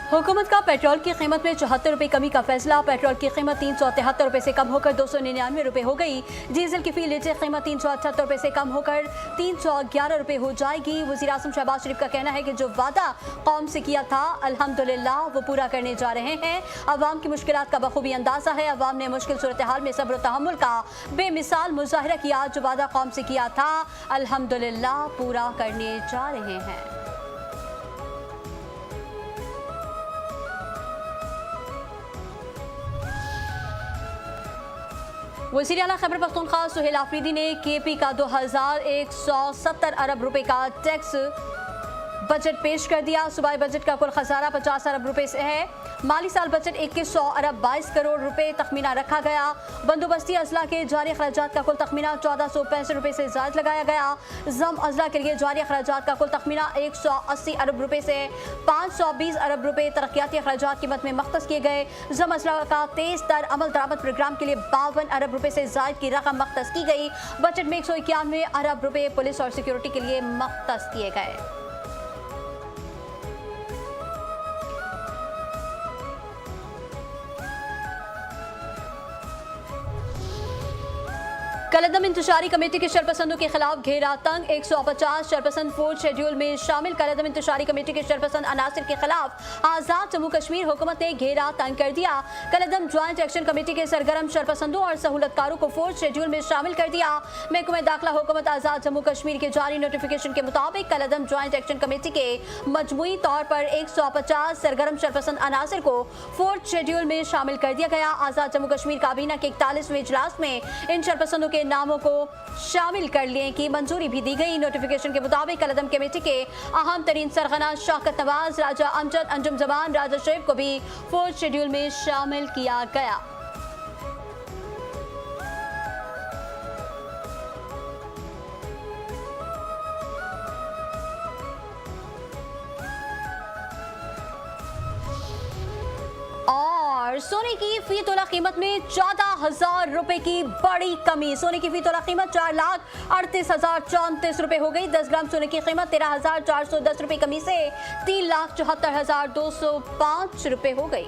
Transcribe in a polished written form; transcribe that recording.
हुकूमत का पेट्रोल की कीमत में 74 रुपये कमी का फैसला। पेट्रोल की कीमत 373 रुपये से कम होकर 299 रुपये हो गई। डीजल की फी लीटर कीमत 378 रुपये से कम होकर 311 रुपये हो जाएगी। वज़ीर आज़म शहबाज शरीफ का कहना है कि जो वादा कौम से किया था अल्हम्दुलिल्लाह वो पूरा करने जा रहे हैं। अवाम की मुश्किलात का बखूबी अंदाजा है। अवाम ने मुश्किल सूरत हाल में सब्र तहम्मुल का बेमिसाल मुजाहिरा किया। जो वादा कौम से किया था अल्हम्दुलिल्लाह पूरा करने जा रहे हैं। वज़ीर आला खैबर पख्तूनख्वा सुहेल आफरीदी ने केपी का 2170 अरब रुपए का टैक्स बजट पेश कर दिया। सूबाई बजट का कुल खसारा 50 अरब रुपए से है। माली साल बजट 2100 अरब 22 करोड़ रुपए तखमीना रखा गया। बंदोबस्ती अजला के जारी अखराजात का कुल तखमीना 1465 रुपए से ज़ायद लगाया गया। जम अजला के लिए जारी अखराजात का कुल तखमीना 180 अरब रुपए से 520 अरब रुपए तरक्याती अखराजात की मद में मख्तस किए गए। जम अजला का तेज तर अमल दरामद प्रोग्राम के लिए 52 अरब रुपए से ज़ायद की रकम मख्तस की गई। बजट में 191 अरब रुपए पुलिस और सिक्योरिटी के लिए मख्तस किए गए। कलअदम इंतशारी कमेटी के शरपसंदों के खिलाफ घेरा तंग। 150 शरपसंद फोर्थ शेड्यूल में शामिल। कलअदम इंतशारी कमेटी के शरपसंद अनासिर के खिलाफ आज़ाद जम्मू कश्मीर हुकूमत ने घेरा तंग कर दिया। कलअदम ज्वाइंट एक्शन कमेटी के सरगर्म शरपसंदों और सहूलतकारों को फोर्थ शेड्यूल में शामिल कर दिया। महकमा दाखिला हुकूमत आज़ाद जम्मू कश्मीर के जारी नोटिफिकेशन के मुताबिक कलअदम ज्वाइंट एक्शन कमेटी के मजमूई तौर पर 150 सरगर्म शरपसंद अनासिर को फोर्थ शेड्यूल में शामिल कर दिया गया। आज़ाद जम्मू कश्मीर काबीना के 41वें इजलास में इन शरपसंदों के नामों को शामिल कर लेने की मंजूरी भी दी गई। नोटिफिकेशन के मुताबिक कलअदम कमेटी के अहम तरीन सरगना शौकत नवाज, राजा अमजद, अंजुम जबान, राजा शोएब को भी फोर्थ शेड्यूल में शामिल किया गया। और सोने की फी तोला कीमत में 14,000 रुपए की बड़ी कमी। सोने की फी तोला कीमत 4,38,034 रुपए हो गई। 10 ग्राम सोने की कीमत 13,410 रुपए कमी से 3,74,205 रुपए हो गई।